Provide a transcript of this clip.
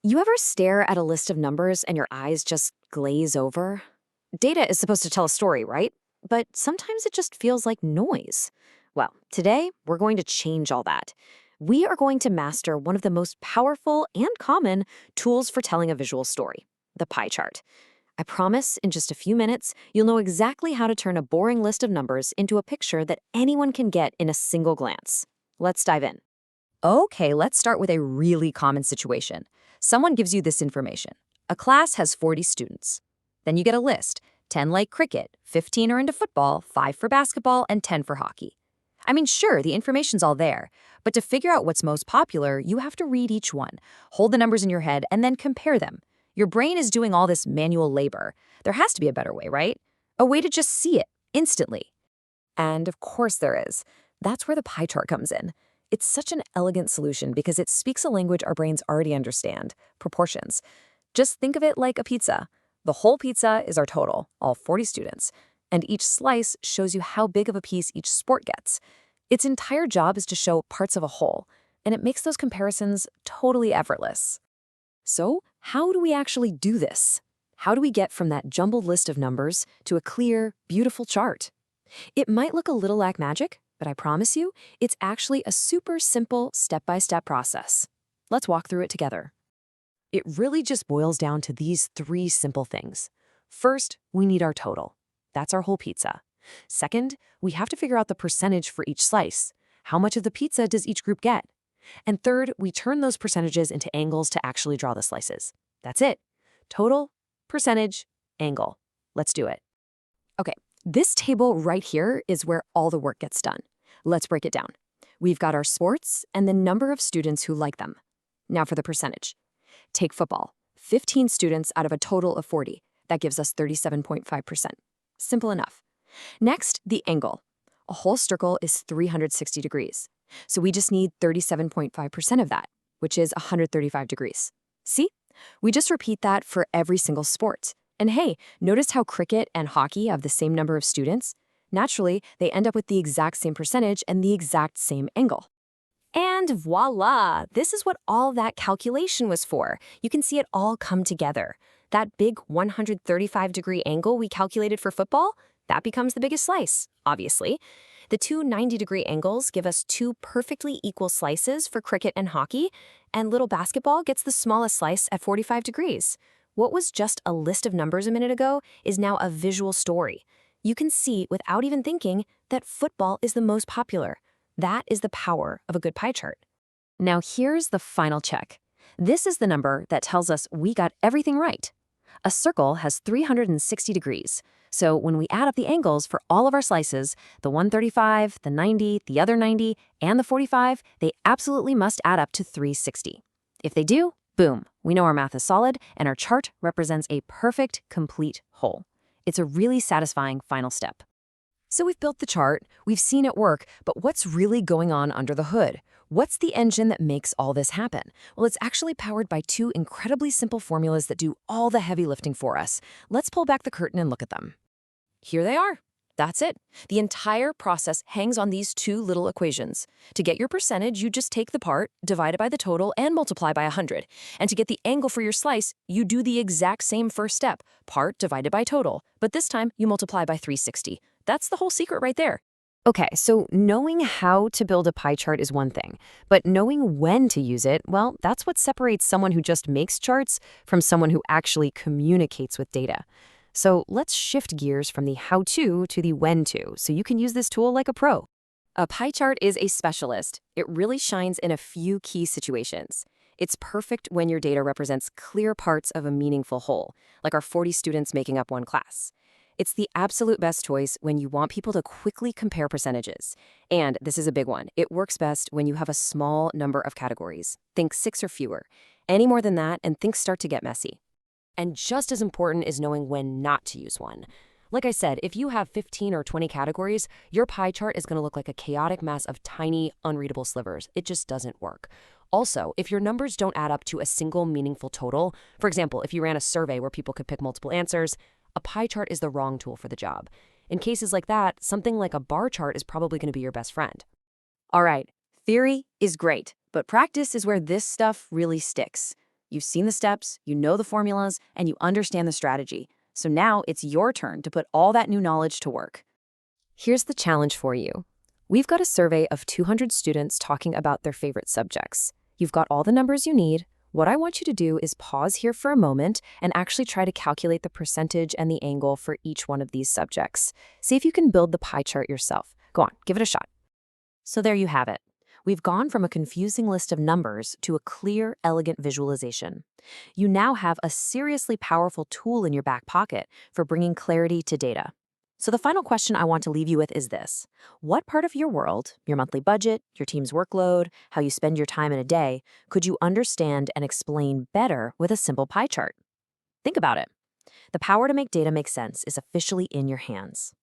You ever stare at a list of numbers and your eyes just glaze over? Data is supposed to tell a story, right? But sometimes it just feels like noise. Well, today we're going to change all that. We are going to master one of the most powerful and common tools for telling a visual story, the pie chart. I promise in just a few minutes, you'll know exactly how to turn a boring list of numbers into a picture that anyone can get in a single glance. Let's dive in. Okay, let's start with a really common situation. Someone gives you this information. A class has 40 students. Then you get a list. 10 like cricket, 15 are into football, 5 for basketball, and 10 for hockey. I mean, sure, the information's all there, but to figure out what's most popular, you have to read each one, hold the numbers in your head, and then compare them. Your brain is doing all this manual labor. There has to be a better way, right? A way to just see it instantly. And of course there is. That's where the pie chart comes in. It's such an elegant solution because it speaks a language our brains already understand, proportions. Just think of it like a pizza. The whole pizza is our total, all 40 students, and each slice shows you how big of a piece each sport gets. Its entire job is to show parts of a whole, and it makes those comparisons totally effortless. So, how do we actually do this? How do we get from that jumbled list of numbers to a clear, beautiful chart? It might look a little like magic, but I promise you, it's actually a super simple step-by-step process. Let's walk through it together. It really just boils down to these three simple things. First, we need our total. That's our whole pizza. Second, we have to figure out the percentage for each slice. How much of the pizza does each group get? And third, we turn those percentages into angles to actually draw the slices. That's it. Total, percentage, angle. Let's do it. Okay, this table right here is where all the work gets done. Let's break it down. We've got our sports and the number of students who like them. Now for the percentage. Take football. 15 students out of a total of 40. That gives us 37.5%. Simple enough. Next, the angle. A whole circle is 360 degrees. So we just need 37.5% of that, which is 135 degrees. See? We just repeat that for every single sport. And hey, notice how cricket and hockey have the same number of students? Naturally, they end up with the exact same percentage and the exact same angle. And voila! This is what all that calculation was for. You can see it all come together. That big 135-degree angle we calculated for football, that becomes the biggest slice, obviously. The two 90-degree angles give us two perfectly equal slices for cricket and hockey, and little basketball gets the smallest slice at 45 degrees. What was just a list of numbers a minute ago is now a visual story. You can see, without even thinking, that football is the most popular. That is the power of a good pie chart. Now here's the final check. This is the number that tells us we got everything right. A circle has 360 degrees. So when we add up the angles for all of our slices, the 135, the 90, the other 90, and the 45, they absolutely must add up to 360. If they do, boom, we know our math is solid and our chart represents a perfect, complete whole. It's a really satisfying final step. So we've built the chart, we've seen it work, but what's really going on under the hood? What's the engine that makes all this happen? Well, it's actually powered by two incredibly simple formulas that do all the heavy lifting for us. Let's pull back the curtain and look at them. Here they are. That's it. The entire process hangs on these two little equations. To get your percentage, you just take the part, divide it by the total, and multiply by 100. And to get the angle for your slice, you do the exact same first step, part divided by total. But this time, you multiply by 360. That's the whole secret right there. Okay, so knowing how to build a pie chart is one thing, but knowing when to use it, well, that's what separates someone who just makes charts from someone who actually communicates with data. So let's shift gears from the how-to to the when-to, so you can use this tool like a pro. A pie chart is a specialist. It really shines in a few key situations. It's perfect when your data represents clear parts of a meaningful whole, like our 40 students making up one class. It's the absolute best choice when you want people to quickly compare percentages. And this is a big one. It works best when you have a small number of categories. Think 6 or fewer. Any more than that, and things start to get messy. And just as important is knowing when not to use one. Like I said, if you have 15 or 20 categories, your pie chart is going to look like a chaotic mess of tiny, unreadable slivers. It just doesn't work. Also, if your numbers don't add up to a single meaningful total, for example, if you ran a survey where people could pick multiple answers, a pie chart is the wrong tool for the job. In cases like that, something like a bar chart is probably going to be your best friend. All right, theory is great, but practice is where this stuff really sticks. You've seen the steps, you know the formulas, and you understand the strategy. So now it's your turn to put all that new knowledge to work. Here's the challenge for you. We've got a survey of 200 students talking about their favorite subjects. You've got all the numbers you need. What I want you to do is pause here for a moment and actually try to calculate the percentage and the angle for each one of these subjects. See if you can build the pie chart yourself. Go on, give it a shot. So there you have it. We've gone from a confusing list of numbers to a clear, elegant visualization. You now have a seriously powerful tool in your back pocket for bringing clarity to data. So the final question I want to leave you with is this. What part of your world, your monthly budget, your team's workload, how you spend your time in a day, could you understand and explain better with a simple pie chart? Think about it. The power to make data make sense is officially in your hands.